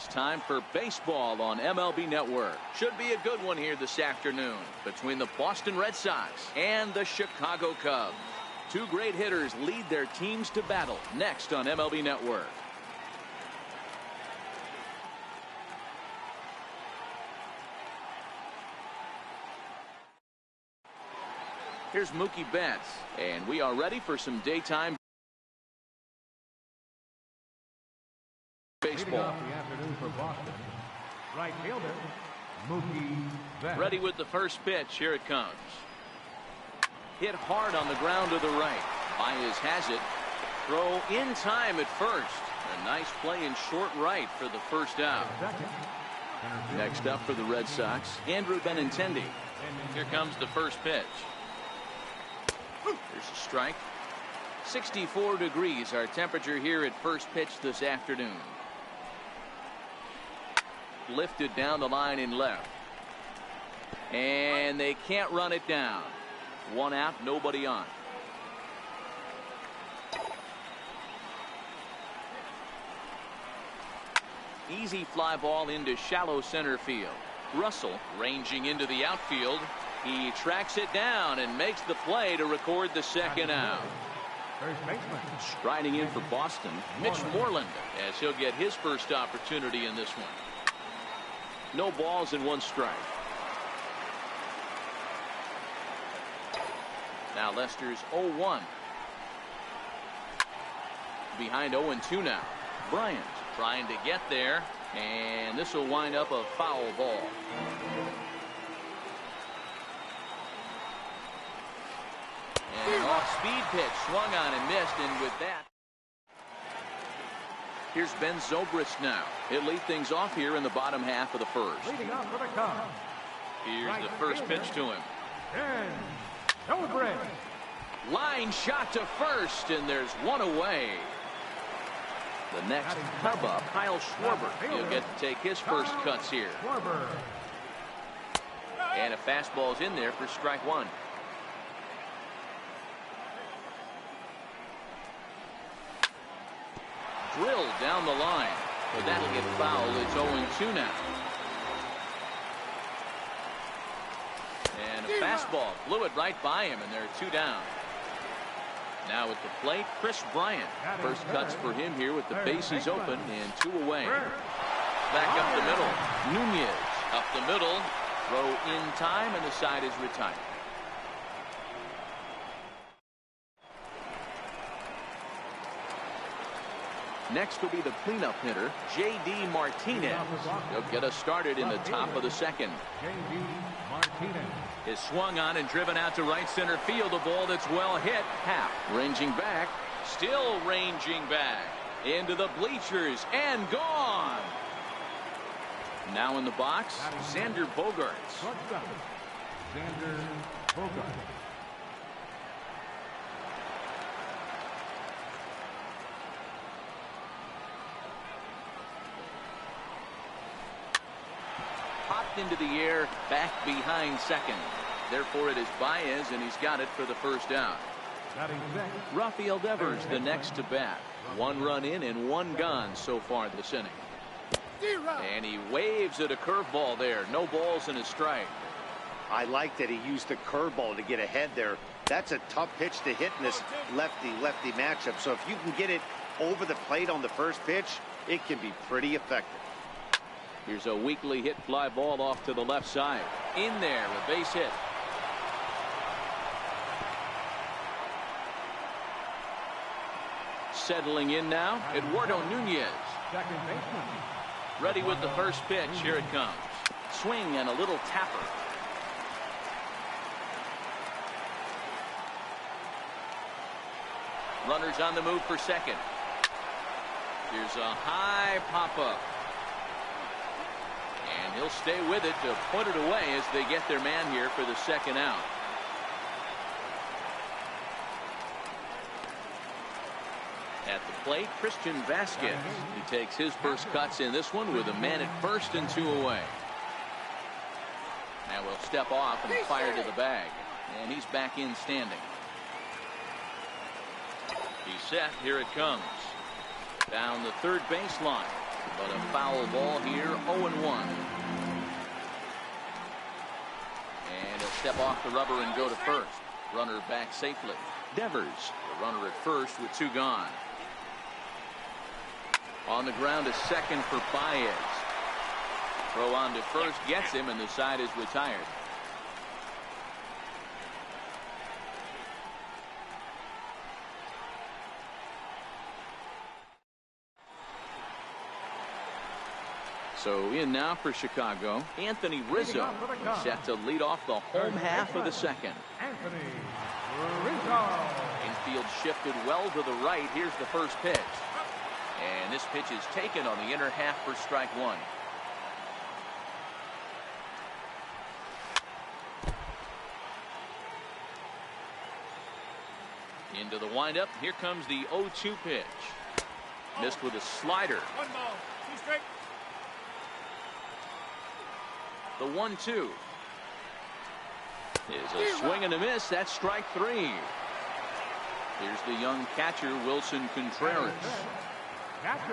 It's time for baseball on MLB Network. Should be a good one here this afternoon between the Boston Red Sox and the Chicago Cubs. Two great hitters lead their teams to battle next on MLB Network. Here's Mookie Betts, and we are ready for some daytime baseball. Right fielder, Mookie Betts. Ready with the first pitch. Here it comes. Hit hard on the ground to the right. Baez has it. Throw in time at first. A nice play in short right for the first out. Next up for the Red Sox, Andrew Benintendi. Here comes the first pitch. There's a strike. 64 degrees our temperature here at first pitch this afternoon. Lifted down the line in left. And they can't run it down. One out, nobody on. Easy fly ball into shallow center field. Russell ranging into the outfield. He tracks it down and makes the play to record the second out. Striding in for Boston, Mitch Moreland, as he'll get his first opportunity in this one. No balls and one strike. Now Lester's 0-1. Behind 0-2 now. Bryant trying to get there, and this will wind up a foul ball. And off-speed pitch swung on and missed, and with that, here's Ben Zobrist now. He'll lead things off here in the bottom half of the first. Leading off for the Cubs. Here's the first pitch to him. Ben Zobrist. Line shot to first, and there's one away. The next Cub up, Kyle Schwarber. He'll get to take his first cuts here. And a fastball's in there for strike one. Drilled down the line, but that'll get fouled. It's 0-2 now. And a fastball blew it right by him, and there are two down. Now at the plate, Chris Bryant. First cuts for him here with the bases open and two away. Back up the middle. Nunez up the middle. Throw in time, and the side is retired. Next will be the cleanup hitter, J.D. Martinez. He'll get us started in the top of the second. J.D. Martinez. Is swung on and driven out to right center field. A ball that's well hit. Happ ranging back. Still ranging back. Into the bleachers and gone. Now in the box, Xander Bogaerts. Xander Bogaerts. Popped into the air, back behind second. Therefore it is Baez, and he's got it for the first out. Rafael Devers the next to bat. One run in and one gone so far this inning. And he waves at a curveball there. No balls and a strike. I like that he used the curveball to get ahead there. That's a tough pitch to hit in this lefty-lefty matchup. So if you can get it over the plate on the first pitch, it can be pretty effective. Here's a weakly hit fly ball off to the left side. In there, a base hit. Settling in now, Eduardo Nunez. Ready with the first pitch. Here it comes. Swing and a little tapper. Runners on the move for second. Here's a high pop-up. And he'll stay with it to put it away as they get their man here for the second out. At the plate, Christian Vasquez. He takes his first cuts in this one with a man at first and two away. Now we'll step off and fire to the bag. And he's back in standing. He's set. Here it comes. Down the third baseline. But a foul ball here, 0-1. And he'll step off the rubber and go to first. Runner back safely. Devers, the runner at first with 2 gone. On the ground to second for Baez. Throw on to first, gets him, and the side is retired. So in now for Chicago, Anthony Rizzo set to lead off the home half of the second. Anthony Rizzo. Infield shifted well to the right. Here's the first pitch. And this pitch is taken on the inner half for strike 1. Into the windup. Here comes the 0-2 pitch. Missed with a slider. 1 ball, 2 strike. The 1-2 is a swing and a miss. That's strike 3. Here's the young catcher, Wilson Contreras.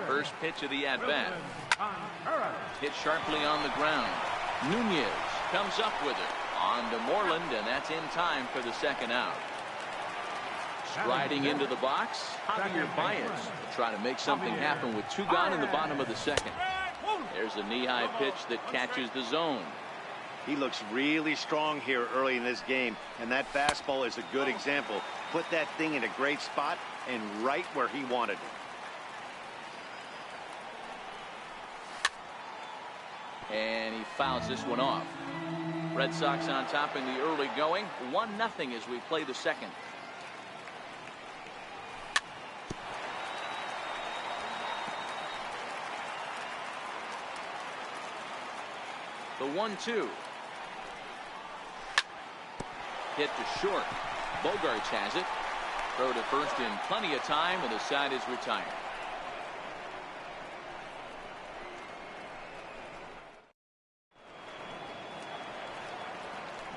First pitch of the at-bat. Hit sharply on the ground. Nunez comes up with it. On to Moreland, and that's in time for the second out. Striding into the box, Javier Baez will try to make something happen with 2 gone in the bottom of the second. There's a knee-high pitch that catches the zone. He looks really strong here early in this game, and that fastball is a good example. Put that thing in a great spot and right where he wanted it. And he fouls this one off. Red Sox on top in the early going. 1-0 as we play the second. The 1-2. Hit to short. Bogarts has it. Throw to first in plenty of time, and the side is retired.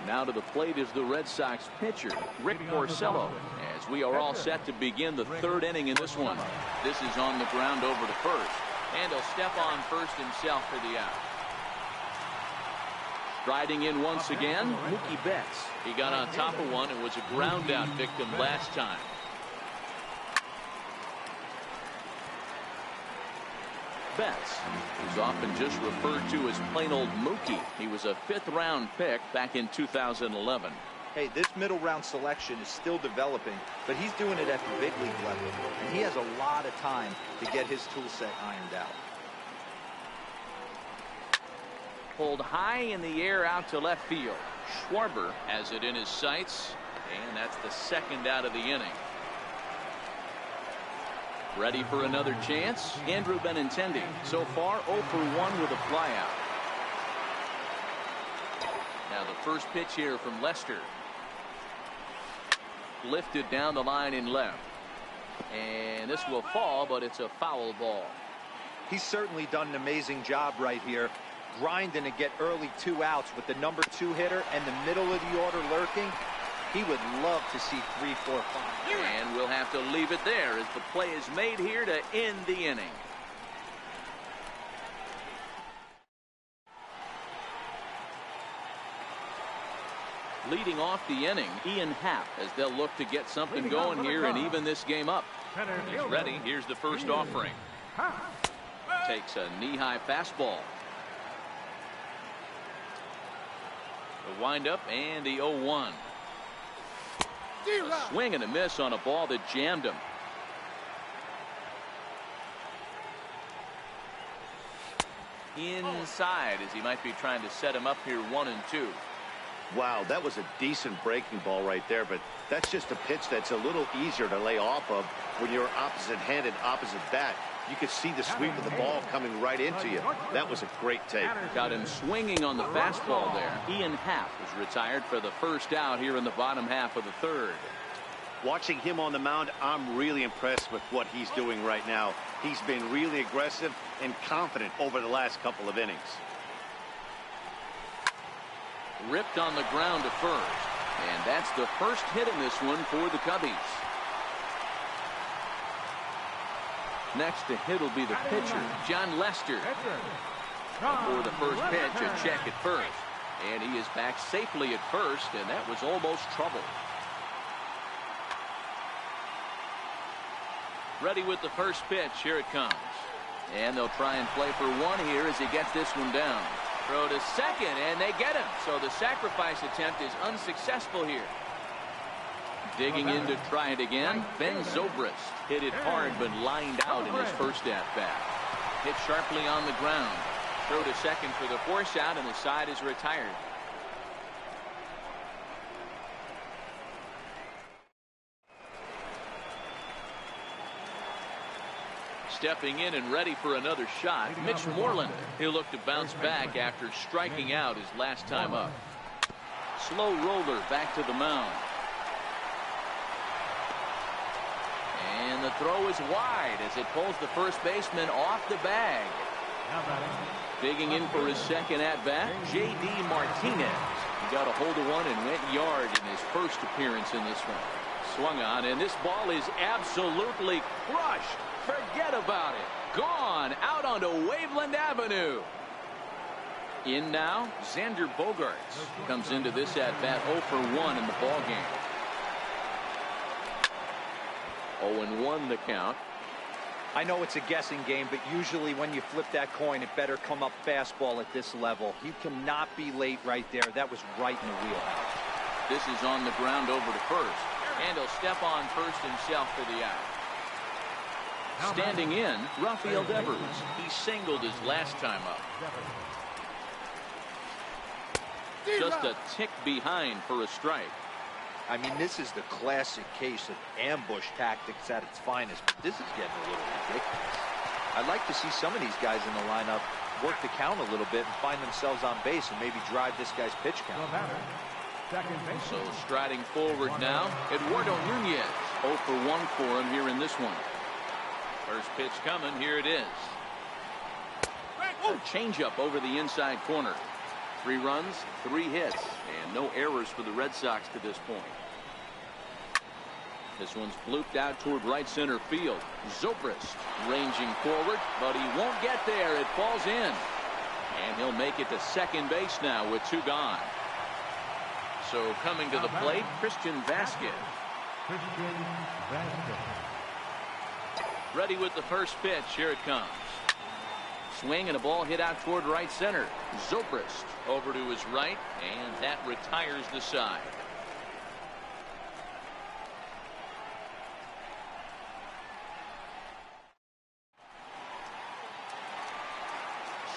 Now to the plate is the Red Sox pitcher, Rick Porcello, as we are all set to begin the 3rd inning in this one. This is on the ground over to first, and he'll step on first himself for the out. Striding in once again, Mookie Betts. He got on top of one and was a ground out victim last time. Betts is often just referred to as plain old Mookie. He was a 5th round pick back in 2011. Hey, this middle round selection is still developing, but he's doing it at the big league level, and he has a lot of time to get his tool set ironed out. Pulled high in the air out to left field. Schwarber has it in his sights, and that's the 2nd out of the inning. Ready for another chance? Andrew Benintendi. So far 0 for 1 with a flyout. Now the first pitch here from Lester. Lifted down the line in left. And this will fall, but it's a foul ball. He's certainly done an amazing job right here, grinding to get early 2 outs with the number 2 hitter and the middle of the order lurking. He would love to see 3, 4, 5. And we'll have to leave it there as the play is made here to end the inning. Leading off the inning, Ian Happ, as they'll look to get something going here and even this game up. He's ready. Here's the first offering. Takes a knee-high fastball. The windup and the 0-1. A swing and a miss on a ball that jammed him. Inside as he might be trying to set him up here 1-2. Wow, that was a decent breaking ball right there, but that's just a pitch that's a little easier to lay off of when you're opposite-handed, opposite bat. You could see the sweep of the ball coming right into you. That was a great take. Got him swinging on the fastball there. Ian Happ is retired for the first out here in the bottom half of the 3rd. Watching him on the mound, I'm really impressed with what he's doing right now. He's been really aggressive and confident over the last couple of innings. Ripped on the ground to first. And that's the first hit in this one for the Cubbies. Next to hit will be the pitcher, John Lester. For the first pitch, a check at first. And he is back safely at first, and that was almost trouble. Ready with the first pitch. Here it comes. And they'll try and play for one here as he gets this one down. Throw to second, and they get him. So the sacrifice attempt is unsuccessful here. Digging in to try it again, Ben Zobrist. Hit it hard, but lined out in his first at-bat. Hit sharply on the ground. Throw to second for the force out, and the side is retired. Stepping in and ready for another shot, Mitch Moreland. He'll look to bounce back after striking out his last time up. Slow roller back to the mound. And the throw is wide as it pulls the first baseman off the bag. Digging in for his second at-bat, J.D. Martinez. He got a hold of one and went yard in his first appearance in this one. Swung on, and this ball is absolutely crushed. Forget about it. Gone out onto Waveland Avenue. In now, Xander Bogaerts comes into this at-bat 0 for 1 in the ballgame. 0-1 the count. I know it's a guessing game, but usually when you flip that coin, it better come up fastball at this level. He cannot be late right there. That was right in the wheelhouse. This is on the ground over to first, and he'll step on first himself for the out. Standing in, Rafael Devers. He singled his last time up. Just a tick behind for a strike. I mean, this is the classic case of ambush tactics at its finest, but this is getting a little ridiculous. I'd like to see some of these guys in the lineup work the count a little bit and find themselves on base and maybe drive this guy's pitch count. So striding forward now, Eduardo Nunez. 0 for 1 for him here in this one. First pitch coming. Here it is. A changeup over the inside corner. 3 runs, 3 hits, and no errors for the Red Sox to this point. This one's blooped out toward right center field. Zobrist ranging forward, but he won't get there. It falls in. And he'll make it to second base now with 2 gone. So coming to the plate, Christian Vasquez. Ready with the first pitch. Here it comes. Swing and a ball hit out toward right center. Zobrist over to his right, and that retires the side.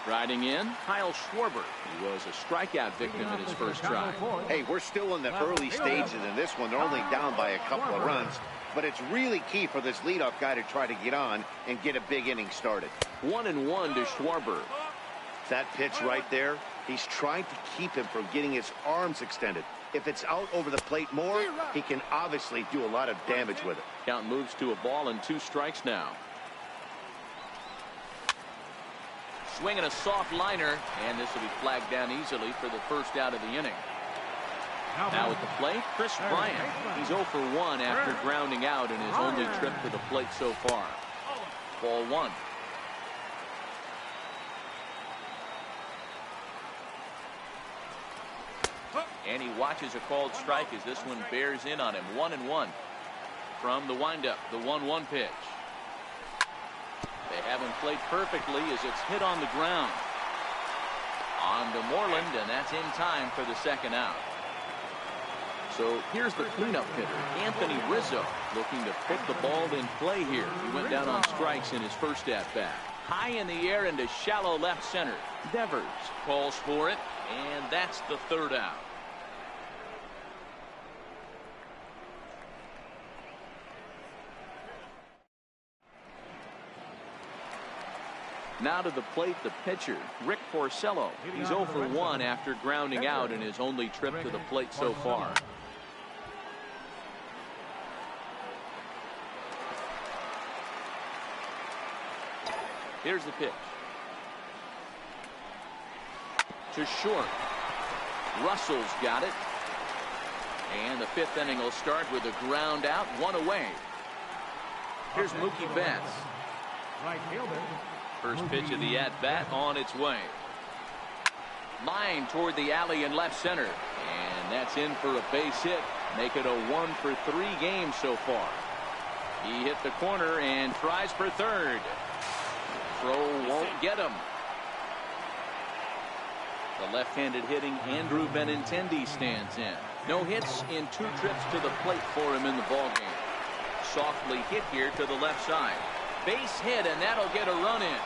Striding in, Kyle Schwarber. He was a strikeout victim in his first try. Hey, we're still in the early stages in this one. They're only down by a couple of runs. But it's really key for this leadoff guy to try to get on and get a big inning started. 1-1 to Schwarber. That pitch right there, he's trying to keep him from getting his arms extended. If it's out over the plate more, he can obviously do a lot of damage with it. Count moves to a ball and 2 strikes now. Swinging a soft liner, and this will be flagged down easily for the first out of the inning. Now at the plate, Chris Bryant. He's 0 for 1 after grounding out in his only trip to the plate so far. Ball 1. And he watches a called strike as this one bears in on him. 1-1 from the windup, the 1-1 pitch. They haven't played perfectly as it's hit on the ground. On to Moreland, and that's in time for the second out. So here's the cleanup hitter, Anthony Rizzo, looking to put the ball in play here. He went down on strikes in his first at-bat. High in the air into shallow left center. Devers calls for it, and that's the third out. Now to the plate, the pitcher, Rick Porcello. He's 0 for 1 after grounding out in his only trip to the plate so far. Here's the pitch. To short. Russell's got it. And the 5th inning will start with a ground out, 1 away. Here's Mookie Betts. Right fielder. First pitch of the at-bat on its way. Line toward the alley in left center. And that's in for a base hit. Make it a 1-for-3 game so far. He hit the corner and tries for third. Throw won't get him. The left-handed hitting Andrew Benintendi stands in. No hits in 2 trips to the plate for him in the ballgame. Softly hit here to the left side. Base hit, and that'll get a run in.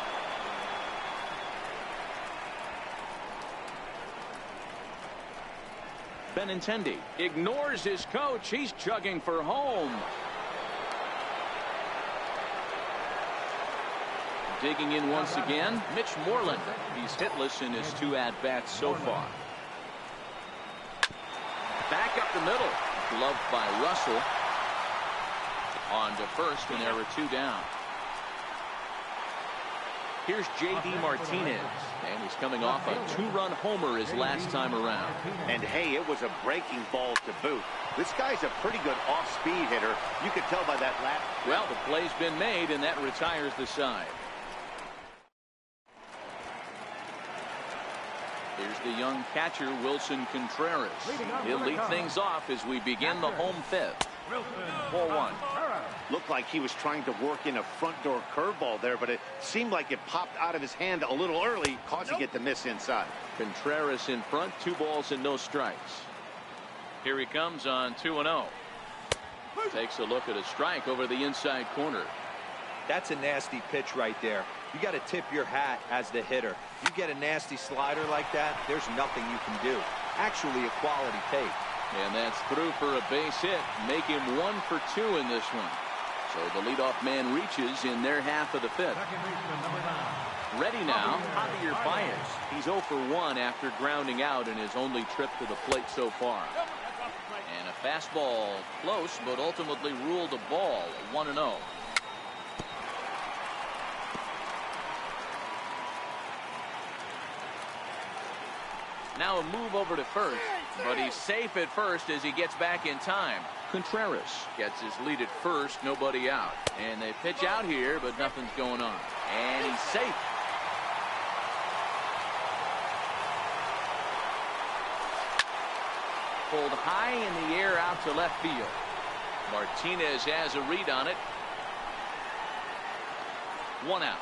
Benintendi ignores his coach. He's chugging for home. Digging in once again, Mitch Moreland. He's hitless in his 2 at-bats so far. Back up the middle. Gloved by Russell. On to first, and there are 2 down. Here's J.D. Martinez, and he's coming off a 2-run homer his last time around. And hey, it was a breaking ball to boot. This guy's a pretty good off-speed hitter. You could tell by that lap. Well, the play's been made, and that retires the side. Here's the young catcher, Wilson Contreras. He'll lead things off as we begin the home 5th. 4-1. Looked like he was trying to work in a front door curveball there, but it seemed like it popped out of his hand a little early, causing it to miss inside. Contreras in front, 2 balls and no strikes. Here he comes on 2-0. Takes a look at a strike over the inside corner. That's a nasty pitch right there. You got to tip your hat as the hitter. You get a nasty slider like that, there's nothing you can do. Actually a quality take. And that's through for a base hit. Make him 1 for 2 in this one. So the leadoff man reaches in their half of the 5th. Ready now, Javier Baez. He's 0 for 1 after grounding out in his only trip to the plate so far. And a fastball close, but ultimately ruled a ball. 1-0. Now a move over to first, but he's safe at first as he gets back in time. Contreras gets his lead at first, nobody out. And they pitch out here, but nothing's going on. And he's safe. Pulled high in the air out to left field. Martinez has a read on it. 1 out.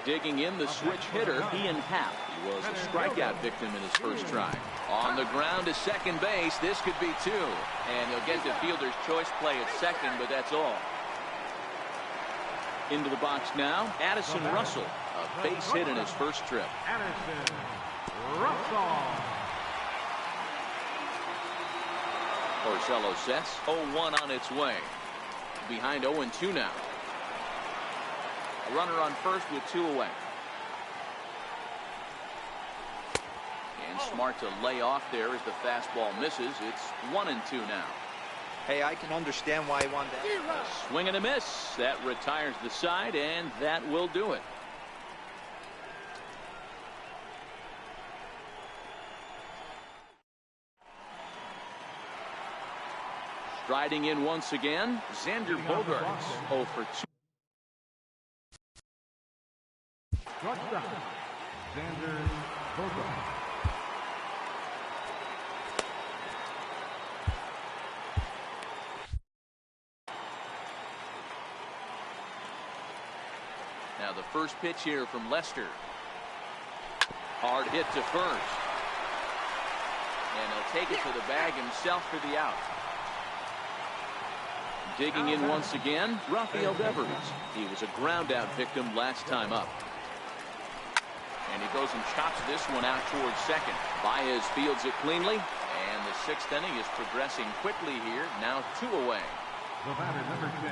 Digging in the switch hitter, Ian Happ. He was a strikeout victim in his first try. On the ground to second base. This could be 2. And he'll get the fielder's choice play at second, but that's all. Into the box now, Addison Russell. A base hit in his first trip. Addison Russell. Porcello sets 0-1 on its way. Behind 0-2 now. A runner on first with 2 away. And smart to lay off there as the fastball misses. It's 1-2 now. Hey, I can understand why he wanted that. Swing and a miss. That retires the side, and that will do it. Striding in once again, Xander Bogaerts, 0 for 2. Shortstop, Xander Bogaerts. Now the first pitch here from Lester. Hard hit to first. And he'll take it to the bag himself for the out. Digging in once again, Rafael Devers. He was a ground-out victim last time up. And he goes and chops this one out towards second. Baez fields it cleanly. And the 6th inning is progressing quickly here. Now 2 away.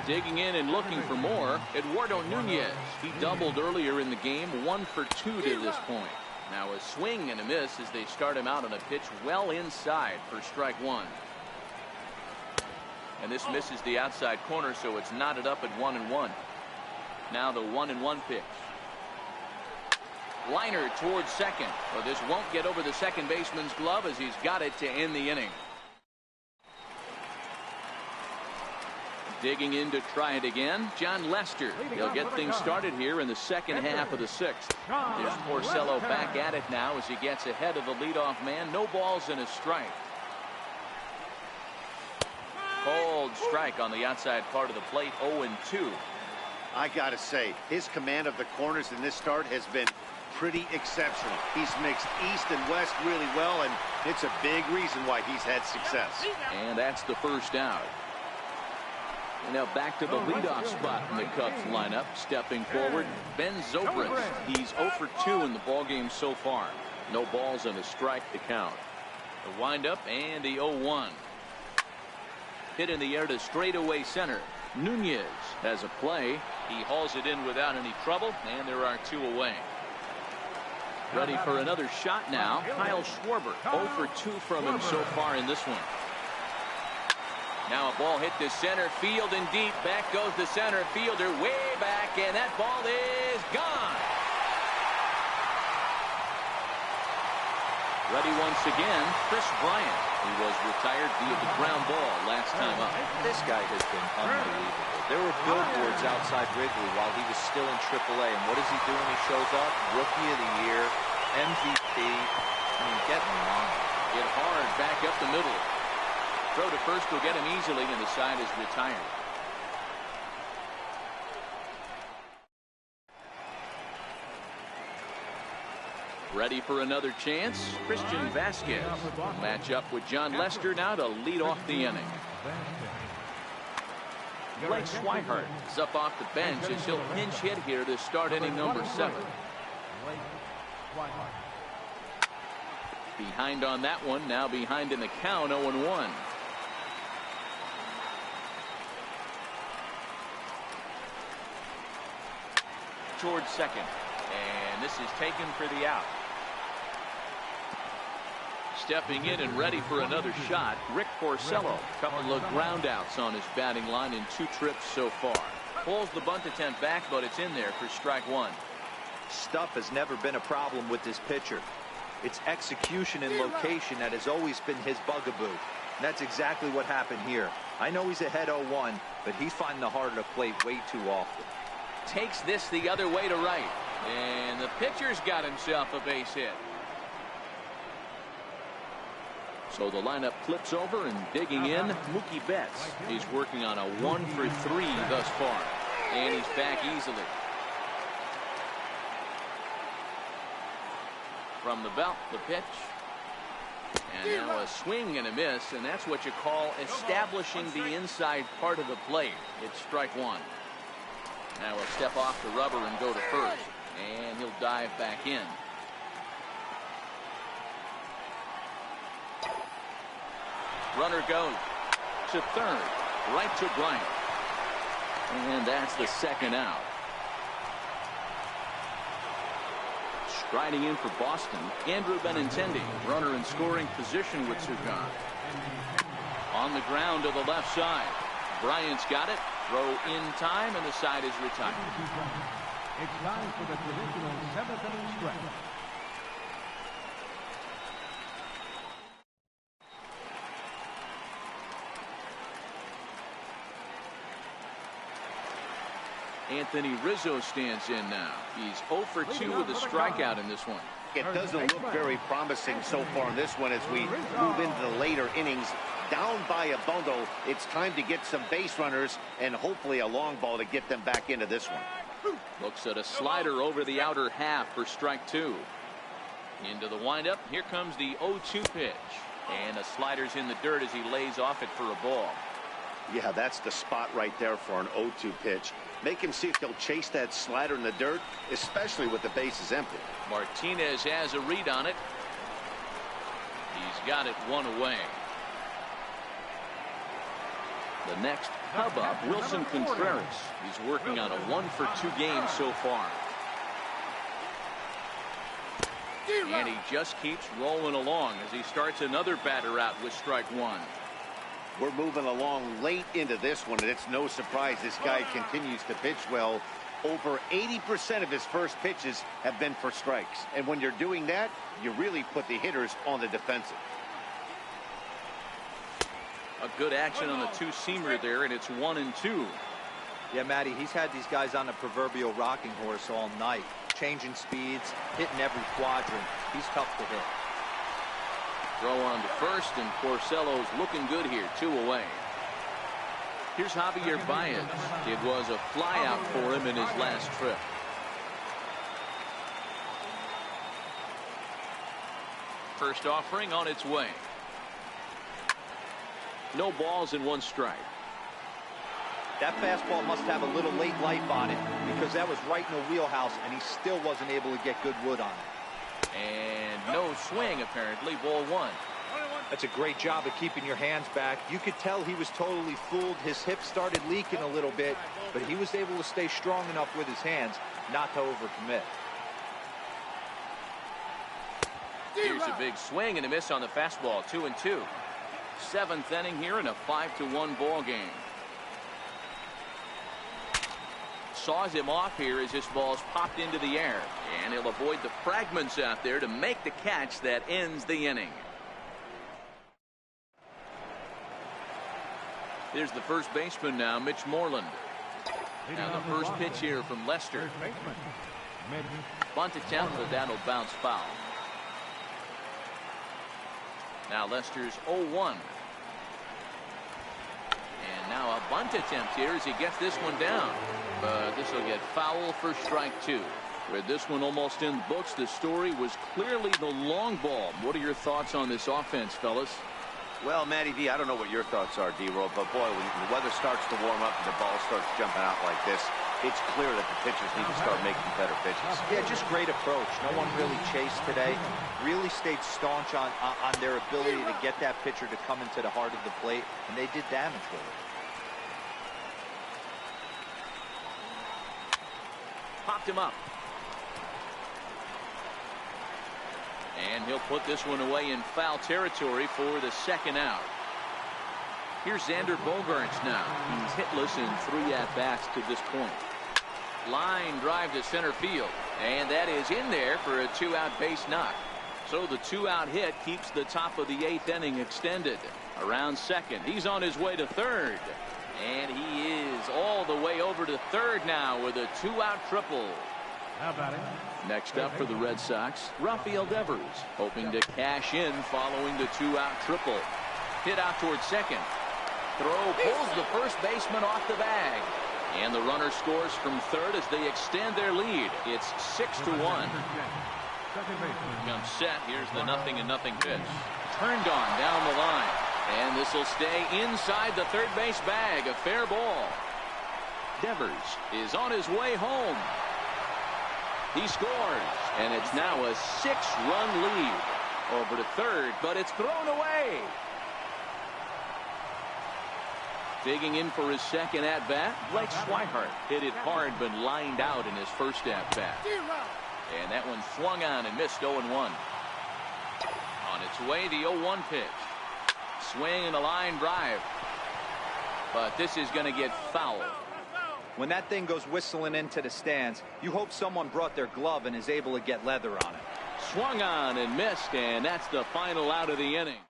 Digging in and looking for more, Eduardo Nunez. He doubled earlier in the game, 1 for 2 to this point. Now a swing and a miss as they start him out on a pitch well inside for strike 1. And this misses the outside corner, so it's knotted up at 1-1. Now the 1-1 pitch. Liner towards second. Well, this won't get over the second baseman's glove as he's got it to end the inning. Digging in to try it again, John Lester. He'll get things started here in the second half of the sixth. There's Porcello back at it now as he gets ahead of the leadoff man. No balls and a strike. Cold strike on the outside part of the plate, 0-2. I gotta say, his command of the corners in this start has been pretty exceptional. He's mixed east and west really well, and it's a big reason why he's had success. And that's the first out. And now back to the leadoff spot in the Cubs lineup. Stepping forward, Ben Zobrist. He's 0 for 2 in the ballgame so far. No balls and a strike to count. The windup and the 0-1. Hit in the air to straightaway center. Nunez has a play. He hauls it in without any trouble, and there are 2 away. Ready for another shot now. Kyle Schwarber, 0 for 2 from him so far in this one. Now a ball hit to center field and deep. Back goes the center fielder way back, and that ball is gone. Ready once again, Chris Bryant, who was retired via the ground ball last time up. This guy has been unbelievable. There were billboards outside Wrigley while he was still in AAA, and what does he do when he shows up? Rookie of the Year, MVP. I mean, get in line. Hit hard back up the middle. Throw to first will get him easily, and the side is retired. Ready for another chance. Christian Vasquez will match up with John Lester now to lead off the inning. Blake Swihart is up off the bench as he'll pinch hit here to start inning number 7. Behind on that one, now behind in the count, 0-1. Towards second, and this is taken for the out. Stepping in and ready for another shot, Rick Porcello. Couple of ground outs on his batting line in 2 trips so far. Pulls the bunt attempt back, but it's in there for strike 1. Stuff has never been a problem with this pitcher. It's execution and location that has always been his bugaboo. And that's exactly what happened here. I know he's ahead 0-1, but he's finding the heart of the plate way too often. Takes this the other way to right, and the pitcher's got himself a base hit. So the lineup flips over, and digging in, Mookie Betts. He's working on a 1 for 3 thus far, and he's back easily. From the belt, the pitch, and now a swing and a miss, and that's what you call establishing the inside part of the plate. It's strike 1. Now he'll step off the rubber and go to first, and he'll dive back in. Runner goes to third, right to Bryant, and that's the second out. Striding in for Boston, Andrew Benintendi, runner in scoring position with Sugan. On the ground to the left side, Bryant's got it. Throw in time, and the side is retired. It's time for the traditional 7th inning stretch. Anthony Rizzo stands in now. He's 0 for 2 with a strikeout in this one. It doesn't look very promising so far in this one as we move into the later innings. Down by a bundle, it's time to get some base runners and hopefully a long ball to get them back into this one. Looks at a slider over the outer half for strike 2. Into the windup. Here comes the 0-2 pitch. And the slider's in the dirt as he lays off it for a ball. Yeah, that's the spot right there for an 0-2 pitch. Make him see if he'll chase that slider in the dirt, especially with the bases empty. Martinez has a read on it. He's got it 1 away. The next Cub up, Wilson Contreras. He's working on a 1 for 2 game so far. And he just keeps rolling along as he starts another batter out with strike 1. We're moving along late into this one, and it's no surprise this guy continues to pitch well. Over 80% of his first pitches have been for strikes. And when you're doing that, you really put the hitters on the defensive. A good action on the two-seamer there, and it's 1-2. Yeah, Matty, he's had these guys on the proverbial rocking horse all night, changing speeds, hitting every quadrant. He's tough to hit. Throw on to first, and Porcello's looking good here, 2 away. Here's Javier Baez. It was a flyout for him in his last trip. First offering on its way. No balls and 1 strike. That fastball must have a little late life on it because that was right in the wheelhouse, and he still wasn't able to get good wood on it. And no swing, apparently. Ball 1. That's a great job of keeping your hands back. You could tell he was totally fooled. His hip started leaking a little bit, but he was able to stay strong enough with his hands not to overcommit. Here's a big swing and a miss on the fastball. 2-2. 7th inning here in a 5-1 ball game. Saws him off here as this ball's popped into the air, and he'll avoid the fragments out there to make the catch that ends the inning. Here's the first baseman now, Mitch Moreland. Now the first pitch here from Lester. Bunt attempt, but that'll bounce foul. Now Lester's 0-1. And now a bunt attempt here as he gets this one down. But this will get foul for strike 2. With this one almost in the books, the story was clearly the long ball. What are your thoughts on this offense, fellas? Well, Matty V, I don't know what your thoughts are, D-Roll, but boy, when the weather starts to warm up and the ball starts jumping out like this, it's clear that the pitchers need to start making better pitches. Yeah, just great approach. No one really chased today. Really stayed staunch on their ability to get that pitcher to come into the heart of the plate, and they did damage with it. Popped him up. And he'll put this one away in foul territory for the second out. Here's Xander Bogaerts now. He's hitless in 3 at-bats to this point. Line drive to center field. And that is in there for a 2-out base knock. So the 2-out hit keeps the top of the 8th inning extended. Around second. He's on his way to third. And he is all the way over to third now with a 2-out triple. How about it? Next up for the Red Sox, Rafael Devers, hoping to cash in following the 2-out triple. Hit out towards second. Throw pulls the first baseman off the bag. And the runner scores from third as they extend their lead. It's 6-1. Comes set. Here's the 0-0 pitch. Turned on down the line. And this will stay inside the third base bag. A fair ball. Devers is on his way home. He scores, and it's now a 6-run lead over to third, but it's thrown away. Digging in for his second at-bat, Blake Swihart hit it hard but lined out in his first at-bat. And that one swung on and missed 0-1. On its way, the 0-1 pitch. Swing and a line drive. But this is going to get foul. When that thing goes whistling into the stands, you hope someone brought their glove and is able to get leather on it. Swung on and missed, and that's the final out of the inning.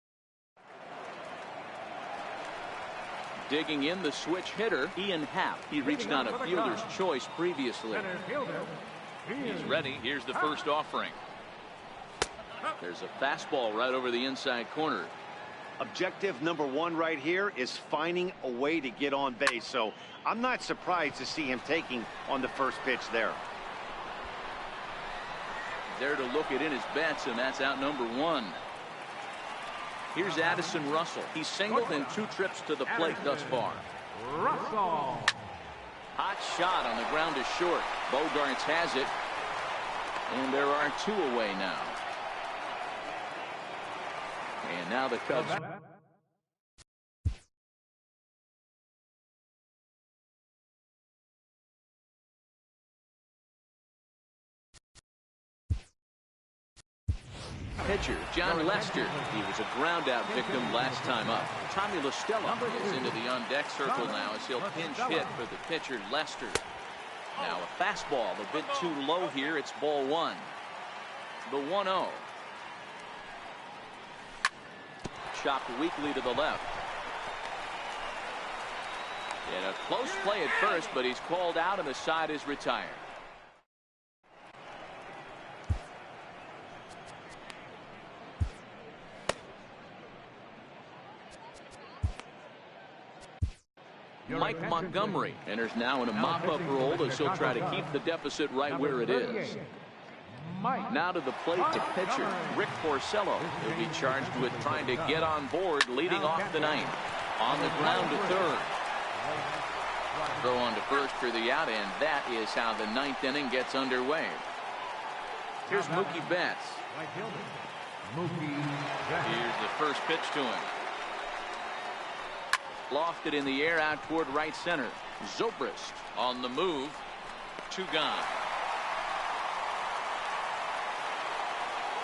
Digging in, the switch hitter, Ian Happ. He reached on a fielder's choice previously. He's ready. Here's the first offering. There's a fastball right over the inside corner. Objective number 1 right here is finding a way to get on base. So I'm not surprised to see him taking on the first pitch there. There to look it in his bets, and that's out number 1. Here's Addison Russell. He's singled in 2 trips to the plate thus far. Russell. Hot shot on the ground is short. Bogaerts has it. And there are 2 away now. And now the Cubs. Pitcher John Lester. He was a ground-out victim last time up. Tommy La Stella is into the on-deck circle now as he'll pinch hit for the pitcher Lester. Now a fastball a bit too low here. It's ball 1. The 1-0. Chopped weakly to the left. In a close play at first, but he's called out and the side is retired. Mike Montgomery enters now in a mop-up role as he'll try to keep the deficit right where it is. Now to the plate, the pitcher, Rick Porcello. He'll be charged with trying to get on board, leading off the ninth. On the ground to third. Throw on to first for the out, and that is how the ninth inning gets underway. Here's Mookie Betts. Here's the first pitch to him. Lofted in the air out toward right center. Zobrist on the move. 2 gone.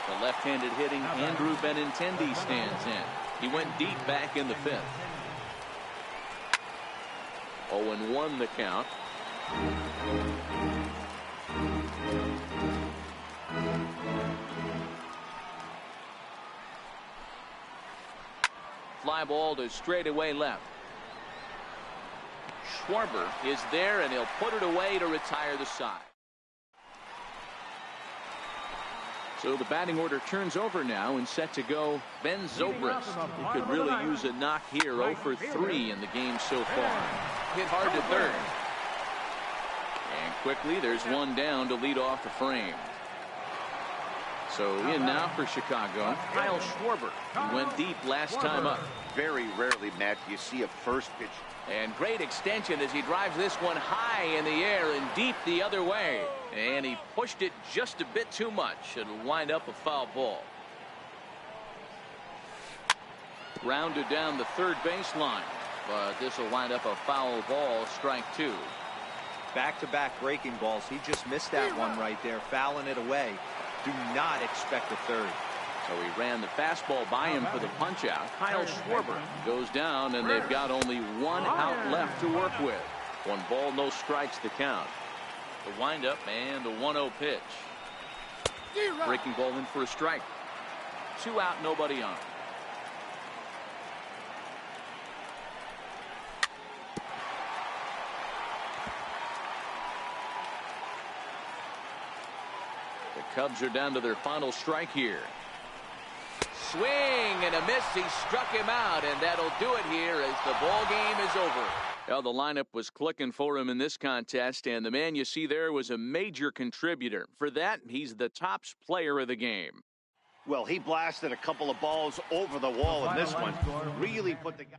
The left-handed hitting Andrew Benintendi stands in. He went deep back in the 5th. 0-1 the count. Fly ball to straightaway left. Schwarber is there, and he'll put it away to retire the side. So the batting order turns over now and set to go Ben Zobrist. He could really use a knock here. 0 for 3 in the game so far. Hit hard to third. And quickly there's one down to lead off the frame. So in now for Chicago, Kyle Schwarber. He went deep last time up. Very rarely, Matt, you see a first pitch. And great extension as he drives this one high in the air and deep the other way. And he pushed it just a bit too much. It'll wind up a foul ball. Grounded down the third baseline. But this will wind up a foul ball, strike 2. Back-to-back breaking balls. He just missed that one right there, fouling it away. Do not expect a third. So he ran the fastball by him for the punch-out. Kyle Schwarber goes down, and they've got only 1 out left to work with. 1 ball, no strikes to count. The windup and the 1-0 pitch. Breaking ball in for a strike. 2 out, nobody on. The Cubs are down to their final strike here. Swing and a miss. He struck him out, and that'll do it here as the ball game is over. Well, the lineup was clicking for him in this contest, and the man you see there was a major contributor. For that, he's the top player of the game. Well, he blasted a couple of balls over the wall in this one. Really put the guy.